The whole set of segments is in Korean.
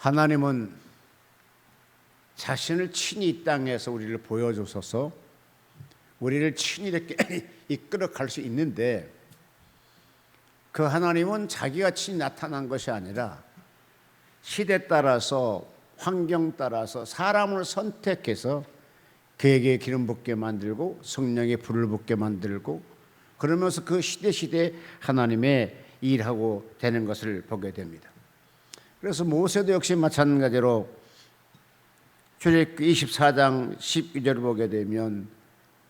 하나님은 자신을 친히 이 땅에서 우리를 보여주셔서 우리를 친히 이렇게 이끌어 갈 수 있는데, 그 하나님은 자기가 친히 나타난 것이 아니라 시대 따라서 환경 따라서 사람을 선택해서 그에게 기름 붓게 만들고 성령의 불을 붓게 만들고, 그러면서 그 시대에 하나님의 일하고 되는 것을 보게 됩니다. 그래서 모세도 역시 마찬가지로 출애굽기 24장 12절을 보게 되면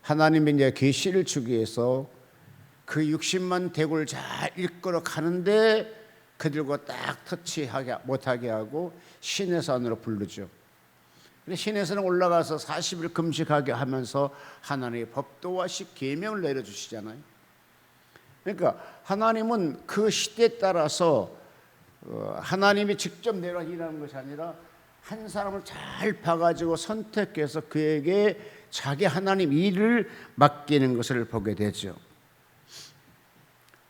하나님이 이제 계시를 주기 위해서 그 60만 대군을 잘 이끌어 가는데 그들과 딱 터치하게 못하게 하고 시내산으로 부르죠. 시내 산에 올라가서 40일 금식하게 하면서 하나님의 법도와 계명을 내려주시잖아요. 그러니까 하나님은 그 시대에 따라서 하나님이 직접 내려 일하는 것이 아니라 한 사람을 잘 봐가지고 선택해서 그에게 자기 하나님 일을 맡기는 것을 보게 되죠.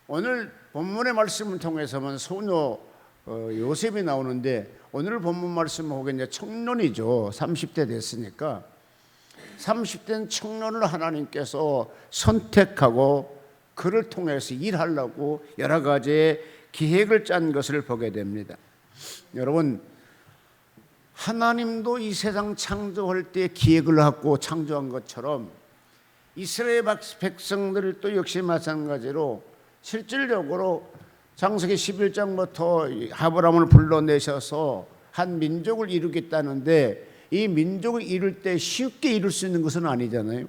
오늘 본문의 말씀을 통해서는 소녀 요셉이 나오는데, 오늘 본문 말씀을 보게 이제 청년이죠. 30대 됐으니까 30대는 청년을 하나님께서 선택하고 그를 통해서 일하려고 여러 가지의 기획을 짠 것을 보게 됩니다. 여러분, 하나님도 이 세상 창조할 때 기획을 갖고 창조한 것처럼 이스라엘 백성들도 역시 마찬가지로 실질적으로 창세기 11장부터 아브라함을 불러내셔서 한 민족을 이루겠다는데, 이 민족을 이룰 때 쉽게 이룰 수 있는 것은 아니잖아요.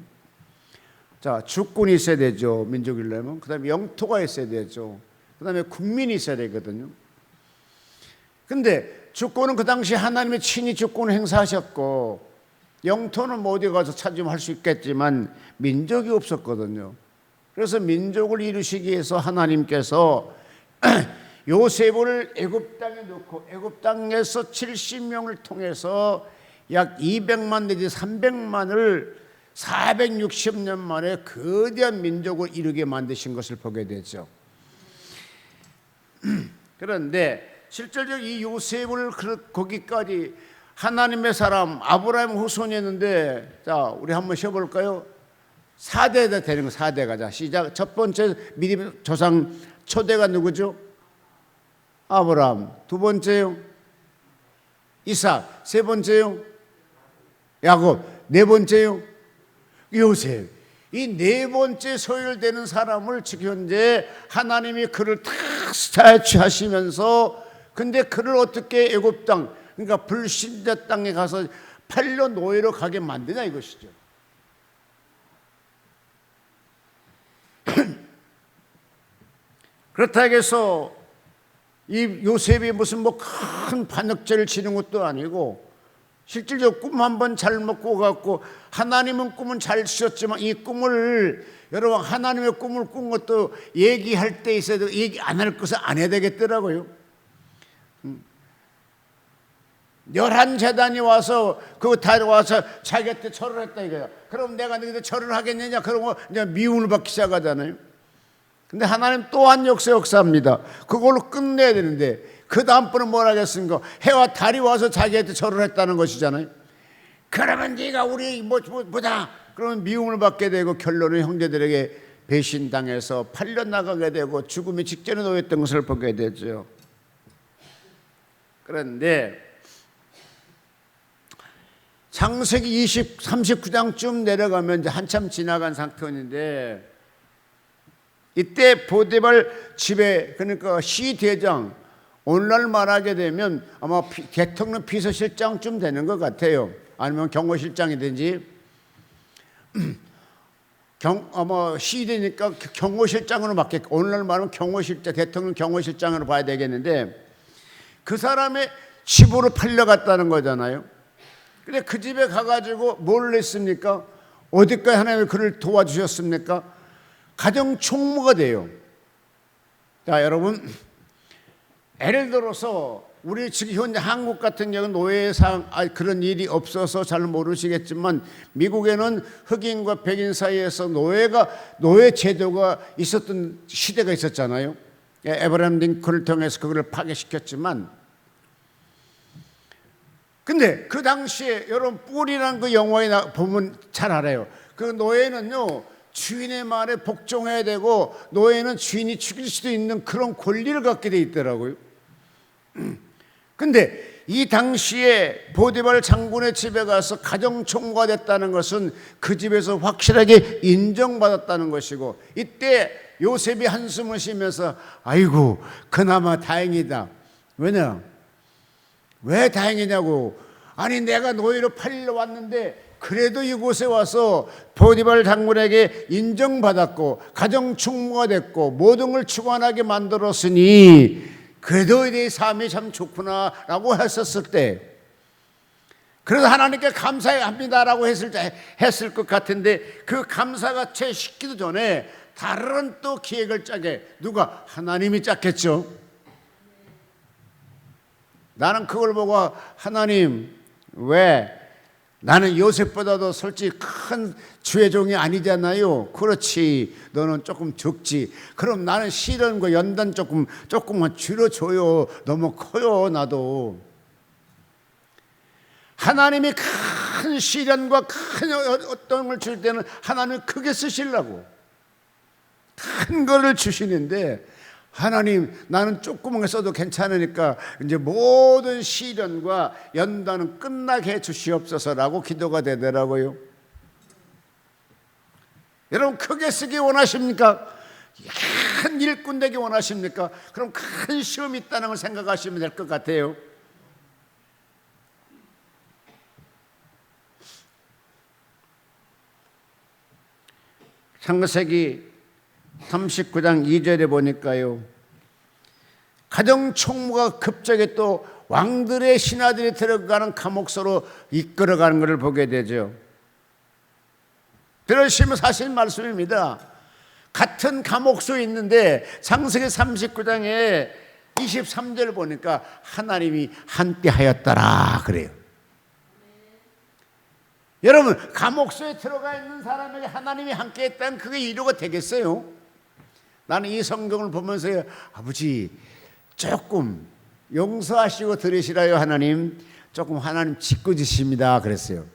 자, 주권이 있어야 되죠. 민족이 이루려면. 그 다음에 영토가 있어야 되죠. 그 다음에 국민이 있어야 되거든요. 근데 주권은 그 당시 하나님의 친히 주권을 행사하셨고, 영토는 뭐 어디 가서 찾으면 할 수 있겠지만 민족이 없었거든요. 그래서 민족을 이루시기 위해서 하나님께서 요셉을 애굽 땅에 놓고 애굽 땅에서 70명을 통해서 약 200만 내지 300만을 460년 만에 거대한 민족을 이루게 만드신 것을 보게 되죠. 그런데 실질적으로 이 요셉을 거기까지 하나님의 사람 아브라함 후손이었는데, 자, 우리 한번 쉬어볼까요? 4대가 되는 거. 4대 가자. 시작. 첫 번째 믿음 조상 초대가 누구죠? 아브라함. 두 번째요? 이삭. 세 번째요? 야곱. 네 번째요? 요셉. 이 네 번째 소열되는 사람을 지금 현재 하나님이 그를 탁 스타치하시면서, 근데 그를 어떻게 애굽 땅, 그러니까 불신자 땅에 가서 8년 노예로 가게 만드냐 이것이죠. 그렇다고 해서 이 요셉이 무슨 뭐 큰 반역죄를 지는 것도 아니고, 실질적으로 꿈 한번 잘못 꿔갖고, 하나님은 꿈은 잘 주셨지만 이 꿈을, 여러분, 하나님의 꿈을 꾼 것도 얘기할 때 있어야 되고 얘기 안 할 것을 안 해야 되겠더라고요. 11재단이 와서 그거 다 와서 자기한테 절을 했다 이거야. 그럼 내가 너희들 절을 하겠느냐? 그러고 이제 미움을 받기 시작하잖아요. 근데 하나님 또한 역사합니다. 그걸로 끝내야 되는데, 그 다음번은 뭘 하겠습니까? 해와 달이 와서 자기한테 절을 했다는 것이잖아요. 그러면 네가 우리 뭐다, 그러면 미움을 받게 되고 결론은 형제들에게 배신당해서 8년 나가게 되고 죽음의 직전에 놓였던 것을 보게 되죠. 그런데 창세기 39장쯤 내려가면 이제 한참 지나간 상태였는데, 이때 보디발 집에, 그러니까 시대장, 오늘날 말하게 되면 아마 대통령 비서실장쯤 되는 것 같아요. 아니면 경호실장이든지, 아마 시대니까 경호실장으로 맡겠고, 오늘날 말하면 경호실장, 대통령 경호실장으로 봐야 되겠는데, 그 사람의 집으로 팔려갔다는 거잖아요. 근데 그 집에 가가지고 뭘 했습니까? 어디까지 하나님이 그를 도와주셨습니까? 가정 총무가 돼요. 자, 여러분, 예를 들어서 우리 지금 현재 한국 같은 경우는 노예상 그런 일이 없어서 잘 모르시겠지만, 미국에는 흑인과 백인 사이에서 노예 제도가 있었던 시대가 있었잖아요. 에브라임 링컨을 통해서 그걸 파괴시켰지만, 근데 그 당시에 여러분 뿔이라는 그 영화에 보면 잘 알아요. 그 노예는요 주인의 말에 복종해야 되고 노예는 주인이 죽일 수도 있는 그런 권리를 갖게 돼 있더라고요. 근데 이 당시에 보디발 장군의 집에 가서 가정총무가 됐다는 것은 그 집에서 확실하게 인정받았다는 것이고, 이때 요셉이 한숨을 쉬면서 아이고 그나마 다행이다. 왜냐? 왜 다행이냐고. 아니 내가 노예로 팔려 왔는데 그래도 이곳에 와서 보디발 장군에게 인정받았고 가정총무가 됐고 모든 걸 주관하게 만들었으니 그래도 내 삶이 참 좋구나라고 했었을 때, 그래서 하나님께 감사합니다라고 했을 것 같은데, 그 감사가 채 식기도 전에 다른 또 계획을 짜게, 누가? 하나님이 짰겠죠. 나는 그걸 보고 하나님 왜 나는 요셉보다도 솔직히 큰 주의 종이 아니잖아요. 그렇지, 너는 조금 적지. 그럼 나는 시련과 연단 조금만 줄여줘요. 너무 커요 나도. 하나님이 큰 시련과 큰 어떤 걸 줄 때는 하나님이 크게 쓰시려고 큰 거를 주시는데, 하나님 나는 조그만 거 써도 괜찮으니까 이제 모든 시련과 연단은 끝나게 해 주시옵소서라고 기도가 되더라고요. 여러분 크게 쓰기 원하십니까? 큰 일꾼 되기 원하십니까? 그럼 큰 시험이 있다는 걸 생각하시면 될 것 같아요. 창세기 39장 2절에 보니까요, 가정총무가 급작에 또 왕들의 신하들이 들어가는 감옥소로 이끌어가는 것을 보게 되죠. 들으시면 사실 말씀입니다. 같은 감옥소에 있는데 창세기 39장에 23절 보니까 하나님이 함께 하였더라 그래요. 여러분 감옥소에 들어가 있는 사람에게 하나님이 함께 했다면 그게 위로가 되겠어요? 나는 이 성경을 보면서 아버지 조금 용서하시고 들으시라요 하나님. 조금 하나님 짓궂으십니다 그랬어요.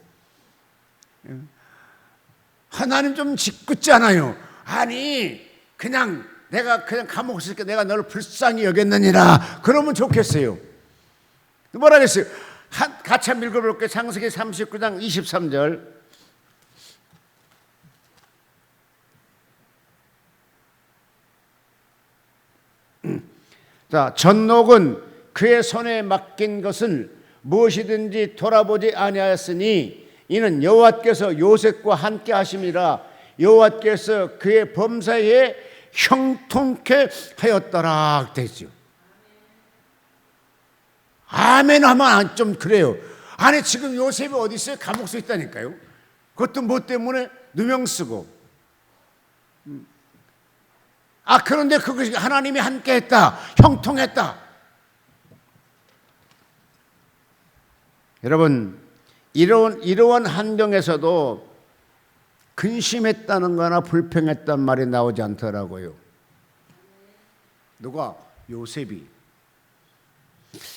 하나님 좀 짓궂잖아요. 아니 그냥 내가 그냥 감옥에 있으니까 내가 너를 불쌍히 여겼느니라 그러면 좋겠어요. 뭐라 그랬어요? 같이 한번 읽어볼게요. 창세기 39장 23절. 자, 전녹은 그의 손에 맡긴 것을 무엇이든지 돌아보지 아니하였으니 이는 여호와께서 요셉과 함께 하심이라. 여호와께서 그의 범사에 형통케 하였더라 되죠. 아멘 하면 좀 그래요. 아니 지금 요셉이 어디 있어요? 감옥소에 있다니까요. 그것도 뭐 때문에? 누명 쓰고. 그런데 그것이 하나님이 함께 했다, 형통했다. 여러분 이러한 환경에서도 근심했다는 거나 불평했단 말이 나오지 않더라고요. 누가? 요셉이.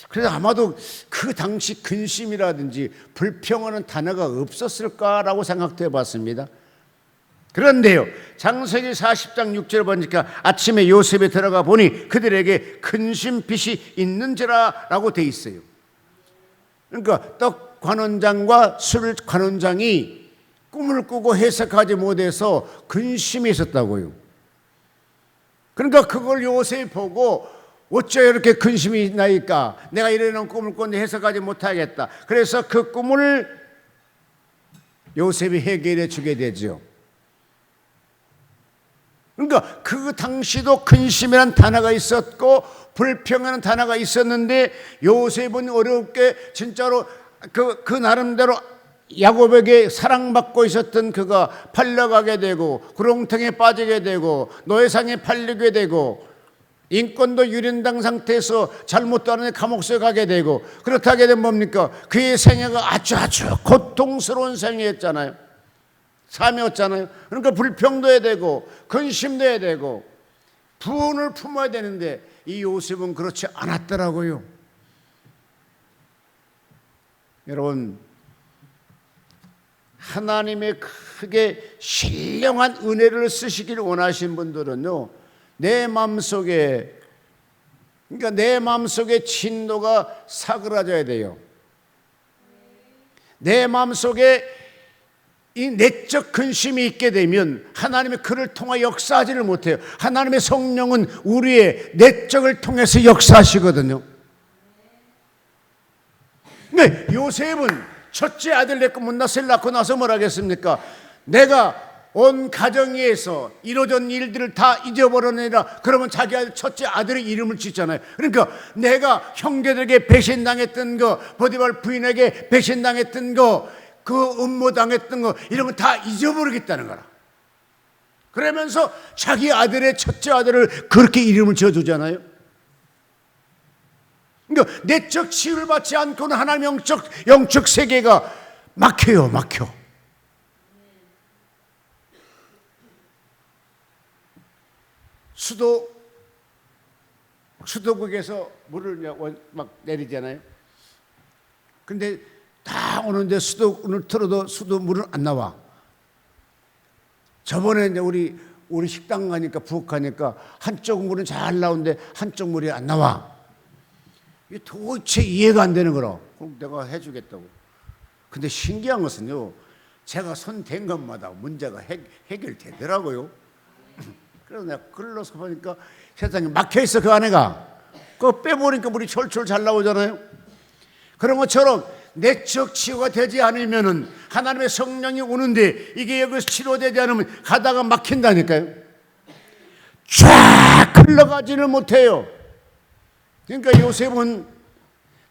그래서 아마도 그 당시 근심이라든지 불평하는 단어가 없었을까라고 생각도 해봤습니다. 그런데요, 창세기 40장 6절 보니까 아침에 요셉이 들어가 보니 그들에게 근심빛이 있는지라 라고 돼 있어요. 그러니까 떡 관원장과 술 관원장이 꿈을 꾸고 해석하지 못해서 근심이 있었다고요. 그러니까 그걸 요셉이 보고 어째 이렇게 근심이 나니까 내가 이런 꿈을 꿨는데 해석하지 못하겠다. 그래서 그 꿈을 요셉이 해결해 주게 되죠. 그러니까 그 당시도 근심이라는 단어가 있었고 불평이라는 단어가 있었는데 요셉은 어렵게 진짜로 그 나름대로 야곱에게 사랑받고 있었던 그가 팔려가게 되고 구렁텅이에 빠지게 되고 노예상에 팔리게 되고 인권도 유린당 상태에서 잘못도 안 하는 감옥소에 가게 되고, 그렇게 하게 되면 뭡니까? 그의 생애가 아주 고통스러운 생애였잖아요. 삶이었잖아요. 그러니까 불평도 해야 되고 근심도 해야 되고 부은을 품어야 되는데 이 요셉은 그렇지 않았더라고요. 여러분, 하나님의 크게 신령한 은혜를 쓰시기를 원하신 분들은요, 내 마음속에, 그러니까 내 마음속에 진노가 사그라져야 돼요. 내 마음속에 이 내적 근심이 있게 되면 하나님의 그를 통해 역사하지를 못해요. 하나님의 성령은 우리의 내적을 통해서 역사하시거든요. 네, 요셉은 첫째 아들 낳고 문나세를 낳고 나서 뭐라 하겠습니까? 내가 온 가정 위에서 이루어진 일들을 다 잊어버려내라. 그러면 자기 아들 첫째 아들의 이름을 짓잖아요. 그러니까 내가 형제들에게 배신당했던 거, 보디발 부인에게 배신당했던 거, 그 음모당했던 거, 이런 거 다 잊어버리겠다는 거라. 그러면서 자기 아들의 첫째 아들을 그렇게 이름을 지어주잖아요. 그러니까 내적 치유를 받지 않고는 하나님 영적 세계가 막혀요. 수도국에서 물을 막 내리잖아요. 근데 다 오는데 수도를 틀어도 수도 물은 안 나와. 저번에 이제 우리 식당 가니까 부엌 가니까 한쪽 물은 잘 나오는데 한쪽 물이 안 나와. 이게 도대체 이해가 안 되는 거라. 그럼 내가 해주겠다고. 근데 신기한 것은요, 제가 손 댄 것마다 문제가 해결되더라고요. 그래서 내가 글러서 보니까 세상에 막혀있어, 그 안에가. 그거 빼보니까 물이 철철 잘 나오잖아요. 그런 것처럼 내적 치유가 되지 않으면은 하나님의 성령이 오는데 이게 여기서 치료되지 않으면 가다가 막힌다니까요. 쫙 흘러가지를 못해요. 그러니까 요셉은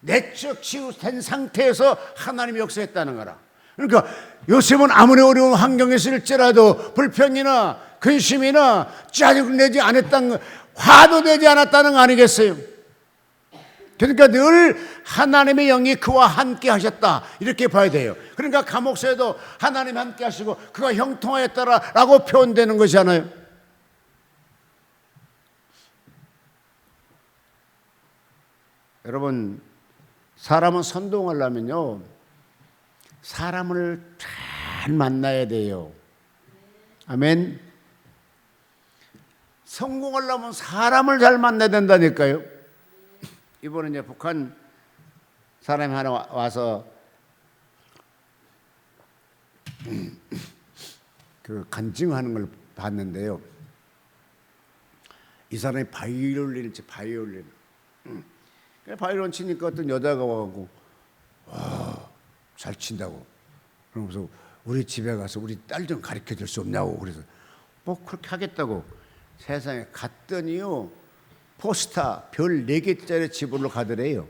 내적 치유된 상태에서 하나님이 역사했다는 거라. 그러니까 요셉은 아무리 어려운 환경에 있을지라도 불평이나 근심이나 짜증을 내지 않았다는 거, 화도 내지 않았다는 거 아니겠어요? 그러니까 늘 하나님의 영이 그와 함께 하셨다, 이렇게 봐야 돼요. 그러니까 감옥에도 하나님 함께 하시고 그가 형통하였다라고 표현되는 것이잖아요. 여러분, 사람은 선동하려면요, 사람을 잘 만나야 돼요. 아멘. 성공하려면 사람을 잘 만나야 된다니까요. 이번에 이제 북한 사람이 하나 와서 그 간증하는 걸 봤는데요. 이 사람이 바이올린 치니까 어떤 여자가 와가지고 잘 친다고. 그러면서 우리 집에 가서 우리 딸 좀 가르쳐 줄 수 없냐고. 그래서 뭐 그렇게 하겠다고. 세상에 갔더니요, 포스타 별 4개짜리 집으로 가더래요.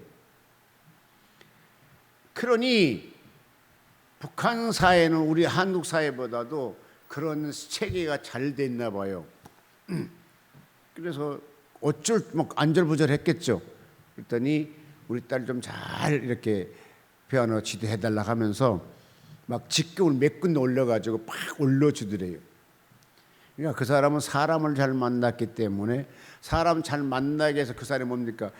그러니 북한 사회는 우리 한국 사회보다도 그런 체계가 잘 됐나 봐요. 그래서 어쩔 뭐 안절부절했겠죠. 그랬더니 우리 딸 좀 잘 이렇게 피아노 지도해달라 하면서 막 직급을 몇 군 올려가지고 막 올려주더래요. 그러니까 그 사람은 사람을 잘 만났기 때문에, 사람 잘 만나기 위해서 그 사람이 뭡니까?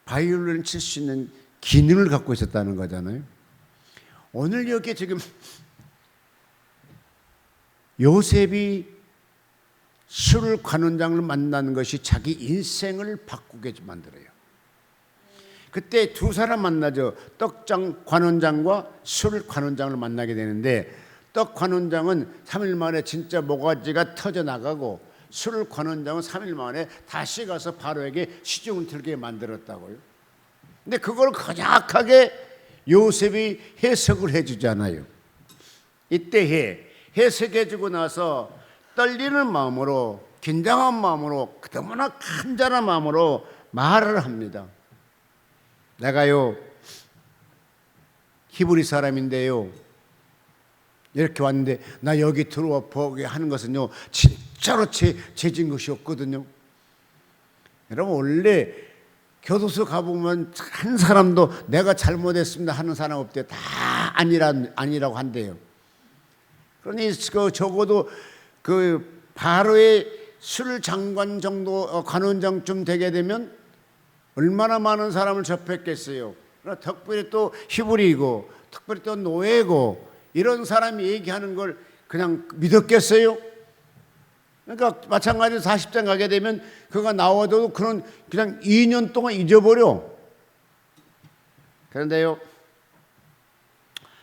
바이올린을 칠 수 있는 기능을 갖고 있었다는 거잖아요. 오늘 여기 지금 요셉이 술 관원장을 만나는 것이 자기 인생을 바꾸게 만들어요. 그때 두 사람 만나죠. 떡장 관원장과 술 관원장을 만나게 되는데, 떡 관원장은 3일 만에 진짜 모가지가 터져 나가고, 술 관원장은 3일 만에 다시 가서 바로에게 시중을 들게 만들었다고요. 근데 그걸 정확하게 요셉이 해석을 해주잖아요. 이때 해석해주고 나서 떨리는 마음으로, 긴장한 마음으로, 너무나 간절한 마음으로 말을 합니다. 내가요, 히브리 사람인데요, 이렇게 왔는데 나 여기 들어와 보게 하는 것은요, 진짜로 죄진 것이 없거든요. 여러분, 원래 교도소 가보면 한 사람도 내가 잘못했습니다 하는 사람 없대요. 다 아니라고 한대요. 그러니 적어도 그 바로의 술 장관 정도, 관원장쯤 되게 되면 얼마나 많은 사람을 접했겠어요. 특별히 또 히브리이고 특별히 또 노예고 이런 사람이 얘기하는 걸 그냥 믿었겠어요? 그러니까 마찬가지로 40장 가게 되면 그가 나와도 그런 그냥 2년 동안 잊어버려. 그런데요,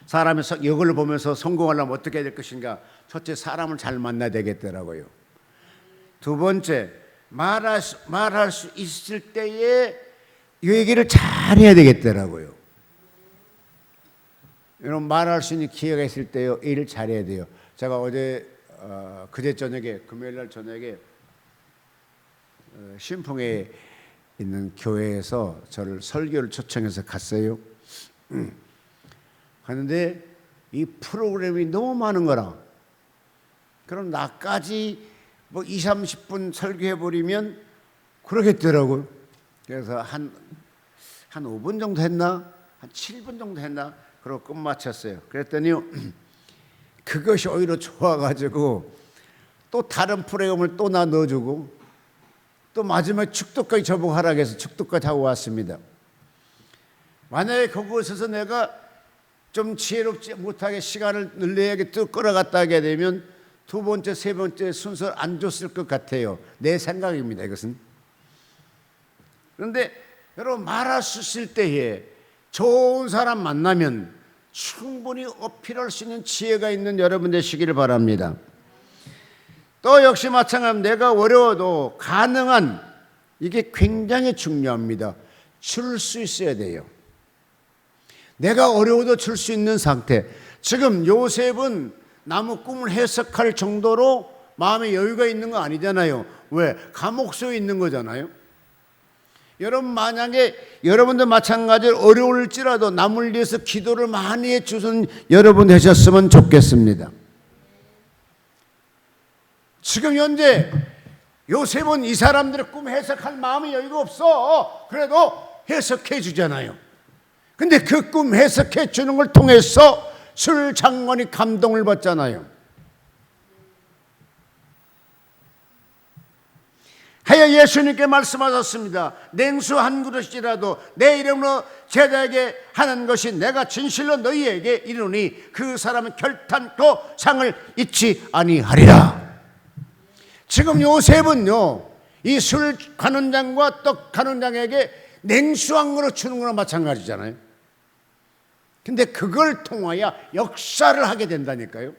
사람이 이걸 보면서 성공하려면 어떻게 해야 될 것인가? 첫째, 사람을 잘 만나야 되겠더라고요. 두 번째, 말할 수 있을 때에 이 얘기를 잘 해야 되겠더라고요. 여러분, 말할 수 있는 기회가 있을 때요, 일을 잘 해야 돼요. 제가 어제 그제 저녁에, 금요일 날 저녁에 신풍에 있는 교회에서 저를 설교를 초청해서 갔어요. 갔는데 이 프로그램이 너무 많은 거라. 그럼 나까지 뭐 20, 30분 설교해버리면 그러겠더라고요. 그래서 한 5분 정도 했나? 한 7분 정도 했나? 그러고 끝마쳤어요. 그랬더니 그것이 오히려 좋아가지고 또 다른 프로그램을 또 나 넣어주고 또 마지막에 축도까지 저보고 하라고 해서 축도까지 하고 왔습니다. 만약에 그곳에서 내가 좀 지혜롭지 못하게 시간을 늘려야게 또 끌어갔다 하게 되면 두 번째, 세 번째 순서를 안 줬을 것 같아요. 내 생각입니다, 이것은. 그런데 여러분, 말할 수 있을 때에 좋은 사람 만나면 충분히 어필할 수 있는 지혜가 있는 여러분 되시기를 바랍니다. 또 역시 마찬가지로 내가 어려워도 가능한, 이게 굉장히 중요합니다. 줄 수 있어야 돼요. 내가 어려워도 줄 수 있는 상태. 지금 요셉은 남의 꿈을 해석할 정도로 마음에 여유가 있는 거 아니잖아요. 왜? 감옥소에 있는 거잖아요. 여러분, 만약에 여러분도 마찬가지로 어려울지라도 남을 위해서 기도를 많이 해주신 여러분 되셨으면 좋겠습니다. 지금 현재 요셉은 이 사람들의 꿈 해석할 마음이 여유가 없어. 그래도 해석해 주잖아요. 근데 그 꿈 해석해 주는 걸 통해서 술 장관이 감동을 받잖아요. 하여 예수님께 말씀하셨습니다. 냉수 한 그릇이라도 내 이름으로 제자에게 하는 것이 내가 진실로 너희에게 이르노니 그 사람은 결탄코 상을 잊지 아니하리라. 지금 요셉은요, 이 술 관원장과 떡 관원장에게 냉수 한 그릇 주는 거나 마찬가지잖아요. 근데 그걸 통하여 역사를 하게 된다니까요.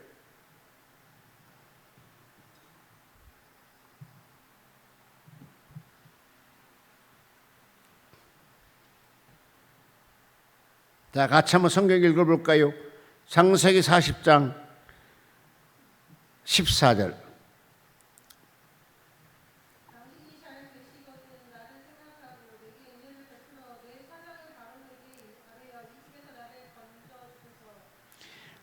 자, 같이 한번 성경 읽어볼까요? 창세기 40장 14절.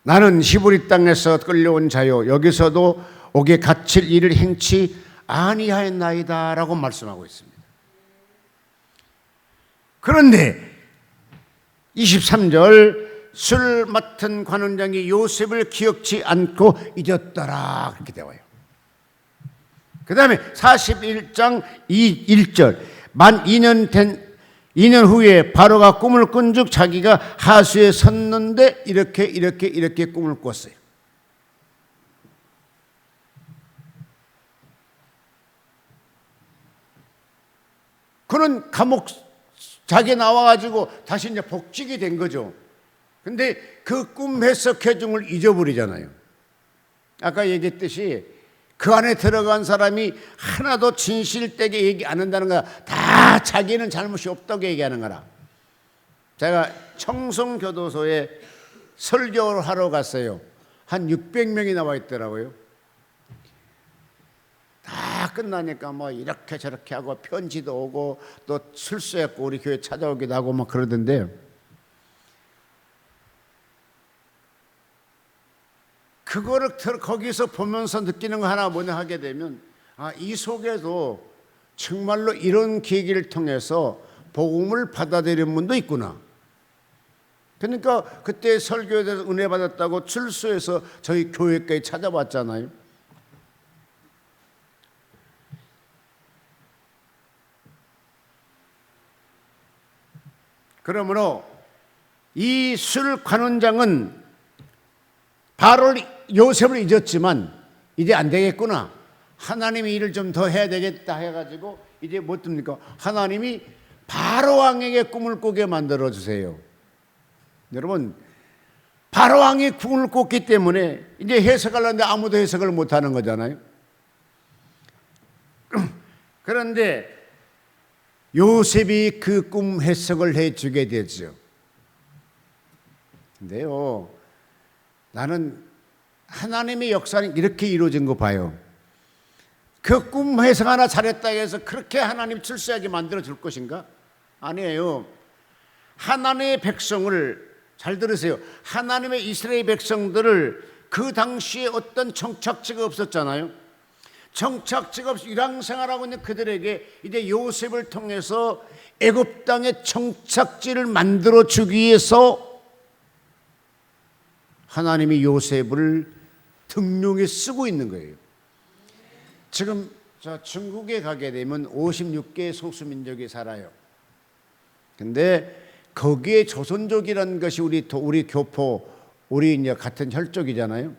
나는 히브리 땅에서 끌려온 자요 여기서도 옥에 갇힐 일을 행치 아니하였나이다 라고 말씀하고 있습니다. 그런데 23절, 술 맡은 관원장이 요셉을 기억지 않고 잊었더라 그렇게 되어요. 그 다음에 41장 1절, 만 2년 후에 바로가 꿈을 꾼 즉 자기가 하수에 섰는데 이렇게 꿈을 꿨어요. 그는 감옥 자기 나와가지고 다시 이제 복직이 된 거죠. 근데 그 꿈 해석해 준 걸 잊어버리잖아요. 아까 얘기했듯이 그 안에 들어간 사람이 하나도 진실되게 얘기 안 한다는 거야. 다 자기는 잘못이 없다고 얘기하는 거라. 제가 청송교도소에 설교를 하러 갔어요. 한 600명이 나와 있더라고요. 다 끝나니까 뭐 이렇게 저렇게 하고 편지도 오고 또 술수했고 우리 교회 찾아오기도 하고 막 그러던데, 그거를 거기서 보면서 느끼는 거 하나 뭐냐 하게 되면, 이 속에도 정말로 이런 계기를 통해서 복음을 받아들이는 분도 있구나. 그러니까 그때 설교에 대해서 은혜 받았다고 출소해서 저희 교회까지 찾아왔잖아요. 그러므로 이 술 관원장은 바로를 요셉을 잊었지만 이제 안 되겠구나. 하나님이 일을 좀 더 해야 되겠다 해가지고 이제 뭐 듭니까? 하나님이 바로 왕에게 꿈을 꾸게 만들어 주세요. 여러분, 바로 왕이 꿈을 꿨기 때문에 이제 해석하려는데 아무도 해석을 못하는 거잖아요. 그런데 요셉이 그 꿈 해석을 해주게 되죠. 근데요, 나는 하나님의 역사는 이렇게 이루어진 거 봐요. 그 꿈 해석 하나 잘했다 해서 그렇게 하나님 출세하게 만들어 줄 것인가? 아니에요. 하나님의 백성을, 잘 들으세요, 하나님의 이스라엘 백성들을 그 당시에 어떤 정착지가 없었잖아요. 정착지가 없이 일왕생활하고 있는 그들에게 이제 요셉을 통해서 애굽 땅의 정착지를 만들어 주기 위해서 하나님이 요셉을 등용해 쓰고 있는 거예요. 지금 저 중국에 가게 되면 56개의 소수민족이 살아요. 근데 거기에 조선족이라는 것이 우리 교포, 우리 이제 같은 혈족이잖아요.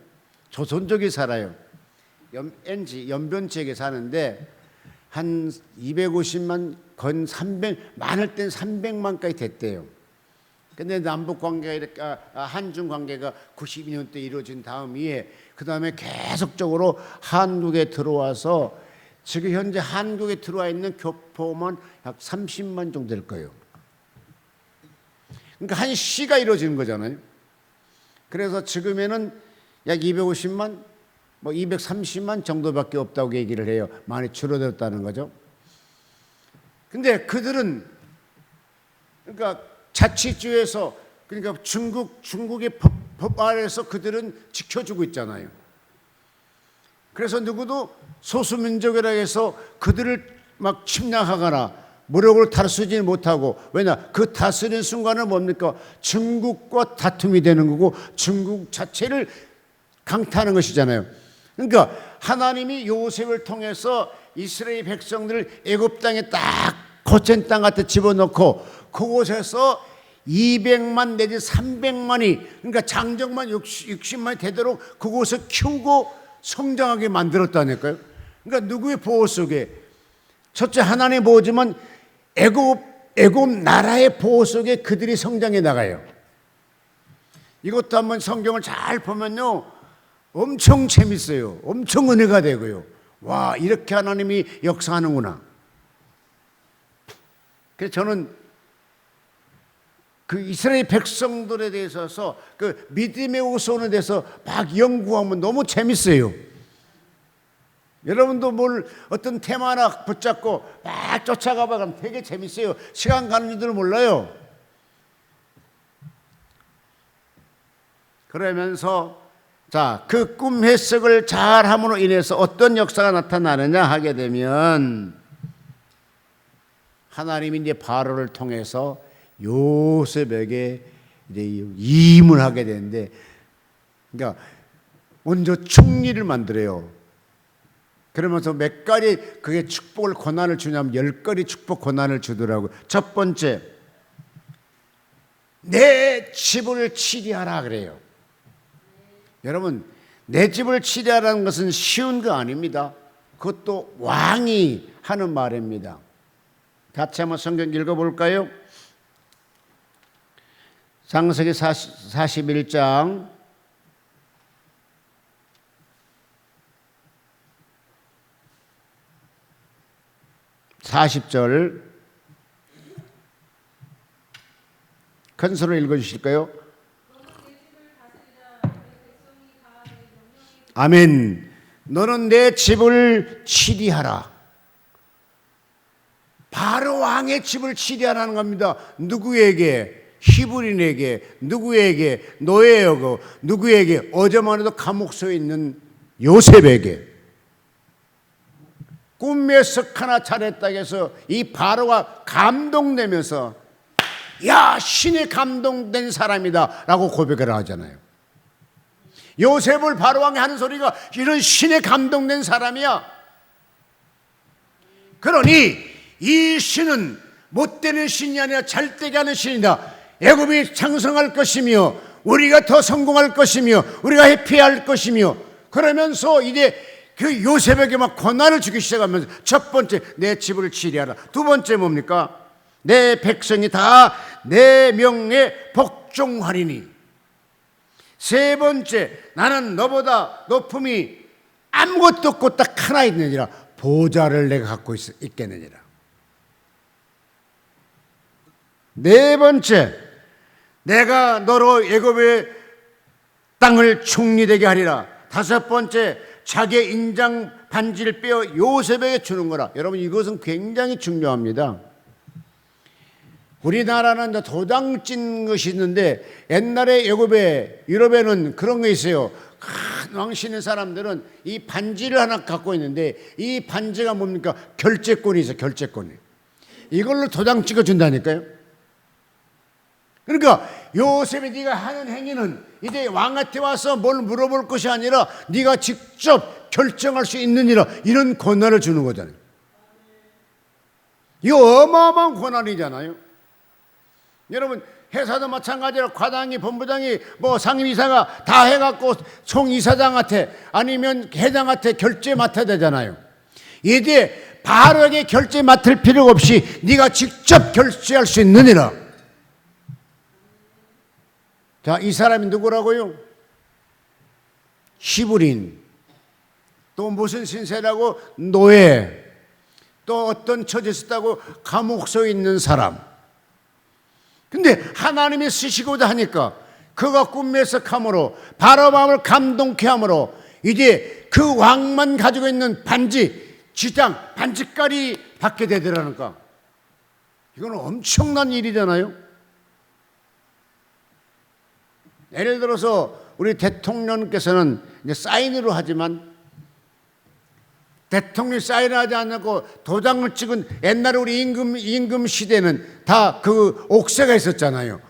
조선족이 살아요. 연변 지역에 사는데 한 250만, 건 300, 많을 땐 300만까지 됐대요. 근데 남북 관계가 이렇게 한중 관계가 92년대 이루어진 다음에 그 다음에 계속적으로 한국에 들어와서 지금 현재 한국에 들어와 있는 교포만 약 30만 정도 될 거예요. 그러니까 한 시가 이루어지는 거잖아요. 그래서 지금에는 약 250만, 뭐 230만 정도밖에 없다고 얘기를 해요. 많이 줄어들었다는 거죠. 근데 그들은 그러니까 자치주에서, 그러니까 중국의 법 아래에서 그들은 지켜주고 있잖아요. 그래서 누구도 소수민족이라 해서 그들을 막 침략하거나 무력으로 다스리지 못하고, 왜냐, 그 다스리는 순간은 뭡니까? 중국과 다툼이 되는 거고 중국 자체를 강타하는 것이잖아요. 그러니까 하나님이 요셉을 통해서 이스라엘 백성들을 애굽 땅에 딱 거센 땅 같은 집어넣고 그곳에서 200만 내지 300만이, 그러니까 장정만 60만이 되도록 그곳을 키우고 성장하게 만들었다니까요. 그러니까 누구의 보호 속에? 첫째 하나님의 보호지만 애굽 나라의 보호 속에 그들이 성장해 나가요. 이것도 한번 성경을 잘 보면요, 엄청 재밌어요. 엄청 은혜가 되고요. 와, 이렇게 하나님이 역사하는구나. 그래서 저는 그 이스라엘 백성들에 대해서 그 믿음의 우선에 대해서 막 연구하면 너무 재밌어요. 여러분도 뭘 어떤 테마 하나 붙잡고 막 쫓아가면 되게 재밌어요. 시간 가는 줄 몰라요. 그러면서 자, 그 꿈 해석을 잘 함으로 인해서 어떤 역사가 나타나느냐 하게 되면 하나님이 이제 바로를 통해서 요셉에게 이제 임을 하게 되는데, 그러니까 먼저 총리를 만들어요. 그러면서 몇 가지 그게 축복을 권한을 주냐면 10가지 축복 권한을 주더라고요. 첫 번째, 내 집을 치리하라 그래요. 여러분, 내 집을 치리하라는 것은 쉬운 거 아닙니다. 그것도 왕이 하는 말입니다. 같이 한번 성경 읽어볼까요? 창세기 41장 40절 큰 소리로 읽어주실까요? 아멘. 너는 내 집을 치리하라. 바로 왕의 집을 치리하라는 겁니다. 누구에게? 히브리인에게. 누구에게? 노예여고. 누구에게? 어제만 해도 감옥소에 있는 요셉에게. 꿈 해석 하나 잘했다 해서 이 바로가 감동되면서 야, 신에 감동된 사람이다 라고 고백을 하잖아요. 요셉을 바로왕이 하는 소리가 이런 신에 감동된 사람이야. 그러니 이 신은 못되는 신이 아니라 잘되게 하는 신이다. 애굽이 창성할 것이며 우리가 더 성공할 것이며 우리가 해피할 것이며 그러면서 이제 그 요셉에게 막 고난을 주기 시작하면서 첫 번째 내 집을 치리하라. 두 번째 뭡니까? 내 백성이 다 내 명에 복종하리니. 세 번째 나는 너보다 높음이 아무것도 없고 딱 하나 있느니라. 보좌를 내가 갖고 있겠느니라. 네 번째 내가 너로 애굽의 땅을 총리되게 하리라. 다섯 번째 자기의 인장 반지를 빼어 요셉에게 주는 거라. 여러분 이것은 굉장히 중요합니다. 우리나라는 도장 찐 것이 있는데 옛날에 애굽에 유럽에는 그런 게 있어요. 큰 왕신의 사람들은 이 반지를 하나 갖고 있는데 이 반지가 뭡니까? 결제권이 있어요. 결제권이. 이걸로 도장 찍어준다니까요. 그러니까 요셉이 네가 하는 행위는 이제 왕한테 와서 뭘 물어볼 것이 아니라 네가 직접 결정할 수 있느니라. 이런 권한을 주는 거잖아요. 이거 어마어마한 권한이잖아요. 여러분 회사도 마찬가지로 과장이 본부장이 뭐 상임이사가 다 해갖고 총이사장한테 아니면 회장한테 결제 맡아야 되잖아요. 이제 바로에게 결제 맡을 필요가 없이 네가 직접 결제할 수 있느니라. 자, 이 사람이 누구라고요? 히브리인. 또 무슨 신세라고? 노예. 또 어떤 처지에 있었다고? 감옥소에 있는 사람. 근데 하나님이 쓰시고자 하니까 그가 꿈의 해석함으로 바로 마음을 감동케 함으로 이제 그 왕만 가지고 있는 반지, 지장, 반지깔이 받게 되더라니까. 이건 엄청난 일이잖아요. 예를 들어서 우리 대통령께서는 이제 사인으로 하지만 대통령이 사인하지 않고 도장을 찍은 옛날에 우리 임금 시대는 다 그 옥새가 있었잖아요.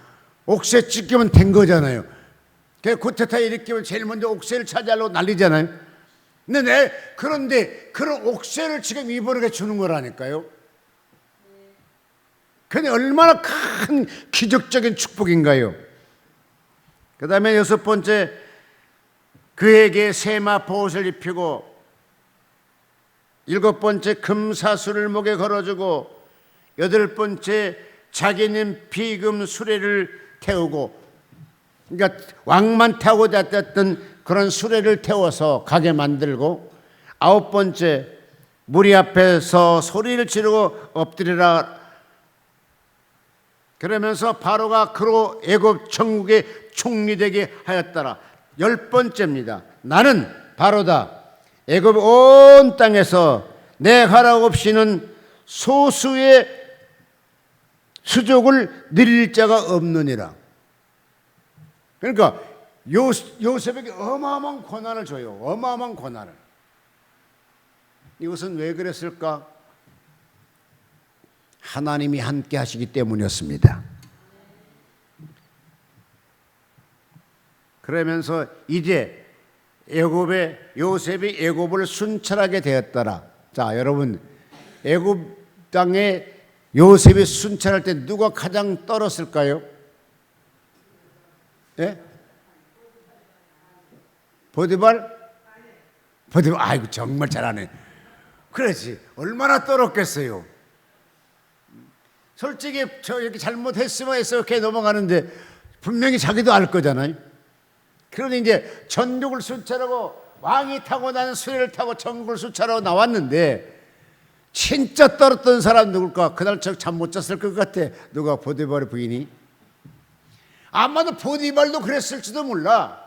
옥새 찍기면 된 거잖아요. 쿠데타 일으키면 제일 먼저 옥새를 차지하려고 난리잖아요. 그런데 그런 옥새를 지금 이번에 주는 거라니까요. 그게 얼마나 큰 기적적인 축복인가요? 그 다음에 여섯 번째 그에게 세마 보옷을 입히고 일곱 번째 금사슬을 목에 걸어주고 여덟 번째 자기는 비금 수레를 태우고 그러니까 왕만 타고 다녔던 그런 수레를 태워서 가게 만들고 아홉 번째 무리 앞에서 소리를 지르고 엎드리라 그러면서 바로가 그로 애굽 천국의 총리되게 하였더라. 열 번째입니다. 나는 바로다. 애굽 온 땅에서 내 허락 없이는 소수의 수족을 늘릴 자가 없느니라. 그러니까 요셉에게 어마어마한 고난을 줘요. 어마어마한 고난을. 이것은 왜 그랬을까? 하나님이 함께 하시기 때문이었습니다. 그러면서 이제 요셉이 애굽을 순찰하게 되었더라. 자, 여러분, 애굽 땅에 요셉이 순찰할 때 누가 가장 떨었을까요? 예? 포디발? 아이고 정말 잘하네. 그렇지. 얼마나 떨었겠어요. 솔직히 저 이렇게 잘못했으면 이렇게 넘어가는데 분명히 자기도 알 거잖아요. 그런데 이제 전국을 순찰하고 왕이 타고 나는 수레를 타고 전국을 순찰하고 나왔는데 진짜 떨었던 사람 누굴까? 그날 잠 못 잤을 것 같아. 누가? 보디발의 부인이? 아마도 보디발도 그랬을지도 몰라.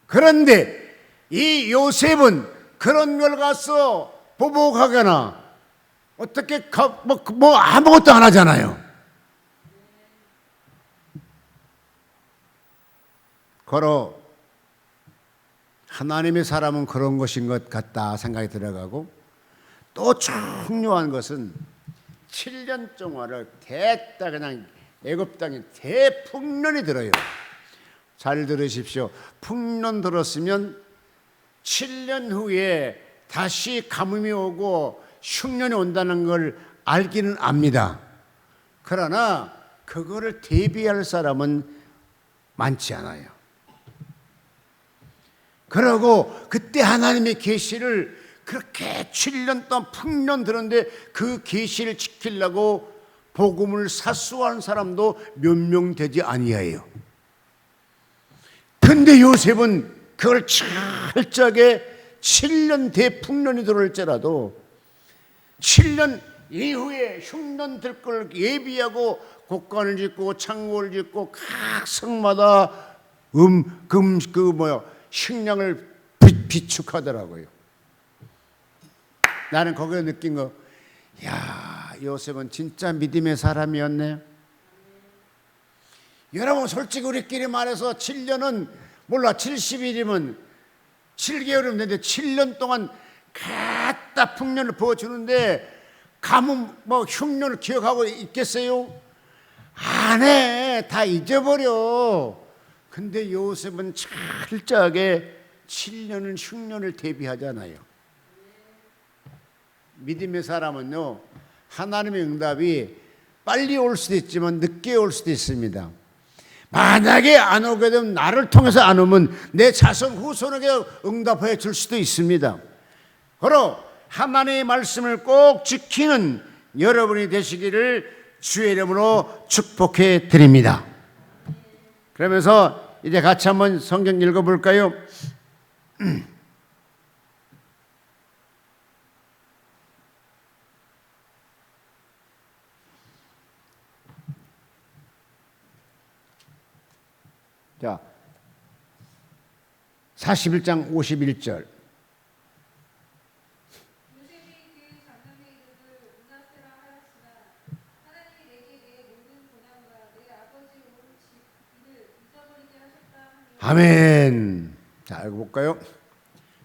그런데 이 요셉은 그런 걸 가서 보복하거나 어떻게 뭐 아무것도 안 하잖아요. 걸어 하나님의 사람은 그런 것인 것 같다 생각이 들어가고 또 중요한 것은 7년 동안을 됐다 그냥 애굽 땅에 대풍년이 들어요. 잘 들으십시오. 풍년 들었으면 7년 후에 다시 가뭄이 오고 흉년이 온다는 걸 알기는 압니다. 그러나 그거를 대비할 사람은 많지 않아요. 그러고 그때 하나님의 계시를 그렇게 7년 동안 풍년 들었는데 그 계시를 지키려고 복음을 사수한 사람도 몇 명 되지 아니하여. 근데 요셉은 그걸 철저하게 7년 대풍년이 들어올지라도 7년 이후에 흉년 들 걸 예비하고 곡관을 짓고 창고를 짓고 각 성마다 식량을 비축하더라고요. 나는 거기에 느낀 거, 야, 요셉은 진짜 믿음의 사람이었네. 여러분 솔직히 우리끼리 말해서 7년은 몰라 70일이면 7개월이면 되는데 7년 동안 갖다 풍년을 부어주는데 가뭄 흉년을 기억하고 있겠어요? 안 해. 다 잊어버려. 근데 요셉은 철저하게 7년은 흉년을 대비하잖아요. 믿음의 사람은요, 하나님의 응답이 빨리 올 수도 있지만 늦게 올 수도 있습니다. 만약에 안 오게 되면 나를 통해서 안 오면 내 자손 후손에게 응답해 줄 수도 있습니다. 바로 하나님의 말씀을 꼭 지키는 여러분이 되시기를 주의 이름으로 축복해 드립니다. 그러면서 이제 같이 한번 성경 읽어볼까요? 자, 41장 51절. 아멘. 자, 읽어볼까요?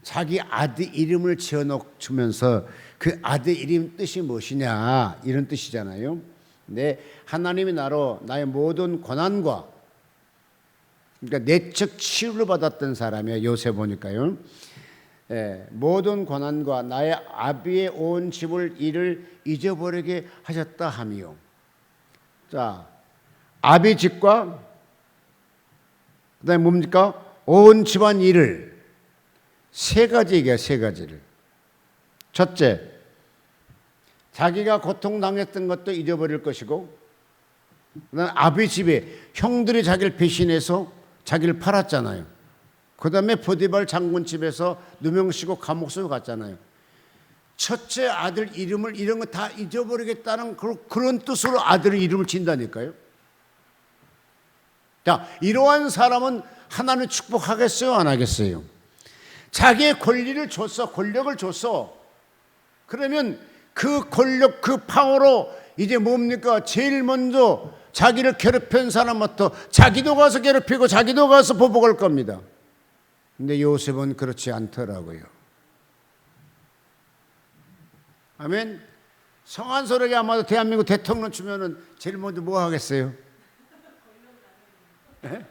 자기 아들 이름을 지어놓으면서 그 아들 이름 뜻이 무엇이냐 이런 뜻이잖아요. 근데 하나님이 나로 나의 모든 고난과 그러니까 내적 치유를 받았던 사람이에요. 요셉 보니까요. 모든 고난과 나의 아비의 온 집을 일을 잊어버리게 하셨다 하며. 자, 아비 집과 그다음에 뭡니까? 온 집안 일을 세 가지 얘기야. 세 가지를. 첫째, 자기가 고통당했던 것도 잊어버릴 것이고, 그다음에 아비 집에 형들이 자기를 배신해서 자기를 팔았잖아요. 그 다음에 보디발 장군 집에서 누명쓰고 감옥 속에 갔잖아요. 첫째 아들 이름을 이런 거 다 잊어버리겠다는 그런 뜻으로 아들의 이름을 진다니까요. 자, 이러한 사람은 하나님 축복하겠어요? 안 하겠어요? 자기의 권리를 줬어. 권력을 줬어. 그러면 그 권력, 그 파워로 이제 뭡니까? 제일 먼저 자기를 괴롭힌 사람부터 자기도 가서 괴롭히고 자기도 가서 보복할 겁니다. 근데 요셉은 그렇지 않더라고요. 아멘. 성한솔에게 아마도 대한민국 대통령 주면은 제일 먼저 뭐 하겠어요? 네?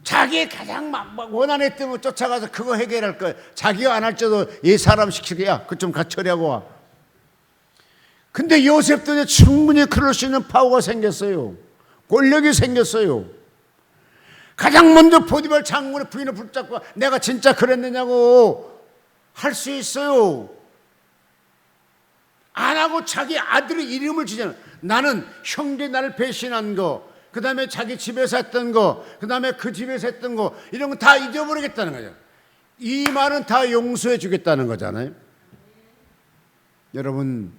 자기 가장 막 원한했던 거 쫓아가서 그거 해결할 거예요. 자기가 안 할지도 이 사람 시키게, 야, 그거 좀 같이 처리하고 와. 근데 요셉도 충분히 그럴 수 있는 파워가 생겼어요. 권력이 생겼어요. 가장 먼저 보디발 장군의 부인을 붙잡고 내가 진짜 그랬느냐고 할 수 있어요. 안 하고 자기 아들의 이름을 지잖아요. 나는 형제 나를 배신한 거, 그 다음에 자기 집에서 했던 거, 그 다음에 그 집에서 했던 거, 이런 거 다 잊어버리겠다는 거죠. 이 말은 다 용서해 주겠다는 거잖아요. 여러분,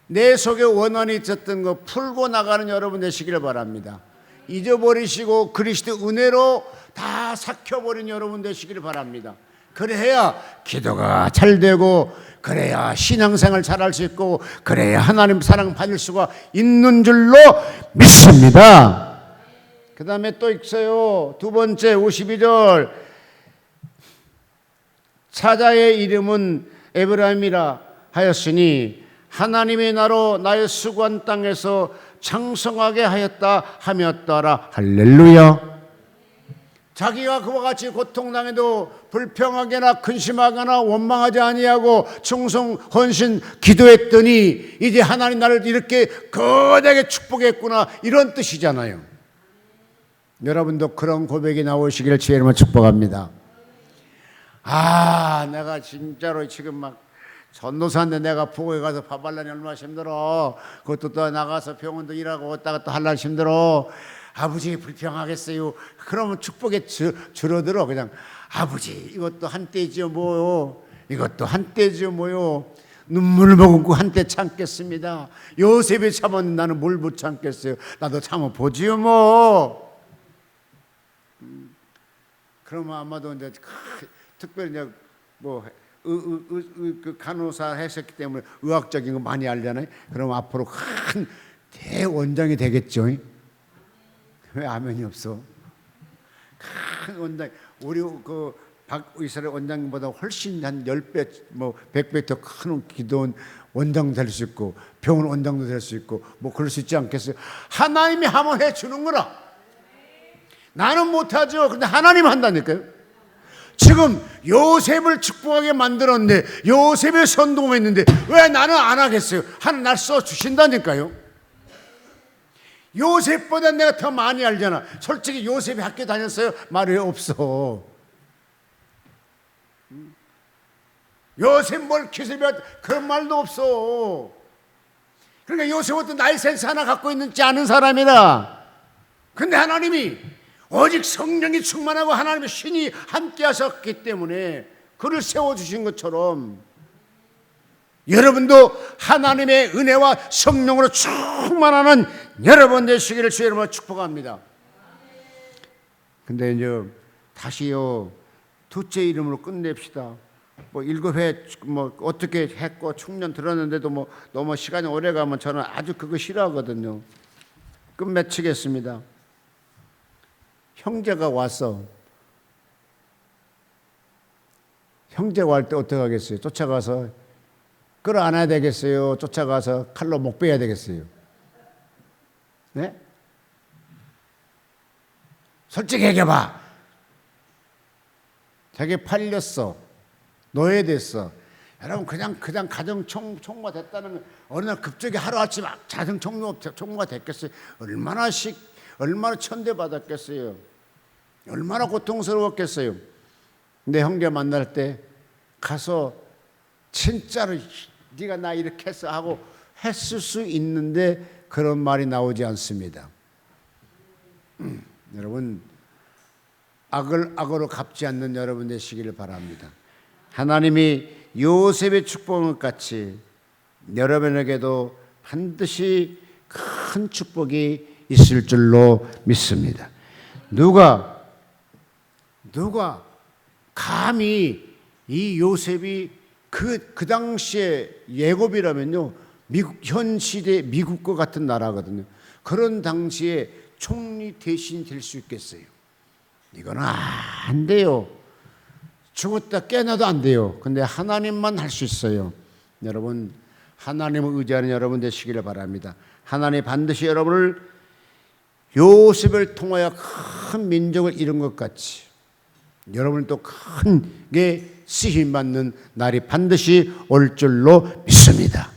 내 속에 원한이 있었던 거 풀고 나가는 여러분 되시기를 바랍니다. 잊어버리시고 그리스도 은혜로 다 삭혀버린 여러분 되시기를 바랍니다. 그래야 기도가 잘 되고, 그래야 신앙생활 잘할 수 있고, 그래야 하나님 사랑 받을 수가 있는 줄로 믿습니다. 그 다음에 또 있어요. 두 번째 52절. 사자의 이름은 에브라임이라 하였으니 하나님의 나로 나의 수고한 땅에서 창성하게 하였다 하였더라. 할렐루야. 자기가 그와 같이 고통당해도 불평하거나 근심하거나 원망하지 아니하고 충성 헌신 기도했더니 이제 하나님 나를 이렇게 거대하게 축복했구나, 이런 뜻이잖아요. 여러분도 그런 고백이 나오시기를 주의 이름으로 축복합니다. 내가 진짜로 지금 막 전도사인데 내가 부고에 가서 밥 하려니 얼마나 힘들어. 그것도 또 나가서 병원도 일하고 왔다가 또 하려니 힘들어. 아버지 불평하겠어요. 그러면 축복이 줄어들어. 그냥 아버지 이것도 한때지요 뭐요. 이것도 한때지요 뭐요. 눈물을 머금고 한때 참겠습니다. 요셉이 참았는데 나는 뭘 못 참겠어요. 나도 참아보지요 뭐. 그러면 아마도 이제 특별히 이제 뭐 그 간호사 했었기 때문에 의학적인 거 많이 알잖아요. 그럼 앞으로 큰 대원장이 되겠죠. 왜 아멘이 없어? 큰 원장, 우리 그 박의사의 원장보다 훨씬 한 10배, 뭐 100배 더 큰 기도원 원장 될 수 있고 병원 원장도 될 수 있고 뭐 그럴 수 있지 않겠어요? 하나님이 하면 해주는 거라. 나는 못하죠. 근데 하나님 한다니까요. 지금 요셉을 축복하게 만들었는데, 요셉이 선동했는데 왜 나는 안 하겠어요? 하나님 날 써주신다니까요. 요셉보다 내가 더 많이 알잖아. 솔직히 요셉이 학교 다녔어요? 말이 없어. 요셉 뭘 기술이야? 그런 말도 없어. 그러니까 요셉 어떤 나이 센스 하나 갖고 있는지 아는 사람이라. 근데 하나님이 오직 성령이 충만하고 하나님의 신이 함께 하셨기 때문에 그를 세워주신 것처럼 여러분도 하나님의 은혜와 성령으로 충만하는 여러분 되시기를 주의 이름으로 축복합니다. 근데 이제 다시요, 둘째 이름으로 끝냅시다. 뭐 7회 뭐 어떻게 했고 충년 들었는데도 뭐 너무 시간이 오래 가면 저는 아주 그거 싫어하거든요. 끝맺히겠습니다. 형제가 왔어. 형제가 올 때 어떻게 하겠어요? 쫓아가서 끌어안아야 되겠어요? 쫓아가서 칼로 목 베야 되겠어요? 네? 솔직히 얘기해봐. 자기 팔렸어. 노예됐어. 여러분 그냥 가정 총무가 됐다는 건 어느 날 갑자기 하루아침에 가정 총무가 됐겠어요? 얼마나 천대받았겠어요? 얼마나 고통스러웠겠어요? 근데 형제 만날 때 가서 진짜로 네가 나 이렇게 했어 하고 했을 수 있는데 그런 말이 나오지 않습니다. 여러분 악을 악으로 갚지 않는 여러분 되시기를 바랍니다. 하나님이 요셉의 축복을 같이 여러분에게도 반드시 큰 축복이 있을 줄로 믿습니다. 누가 감히 이 요셉이 그 당시에 예고비라면요, 현 시대 미국과 같은 나라거든요. 그런 당시에 총리 대신 될 수 있겠어요? 이거는 안 돼요. 죽었다 깨어나도 안 돼요. 근데 하나님만 할 수 있어요. 여러분 하나님을 의지하는 여러분 되시기를 바랍니다. 하나님 반드시 여러분을 요셉을 통하여 큰 민족을 이룬 것 같이 여러분을 또 큰 게 쓰임받는 날이 반드시 올 줄로 믿습니다.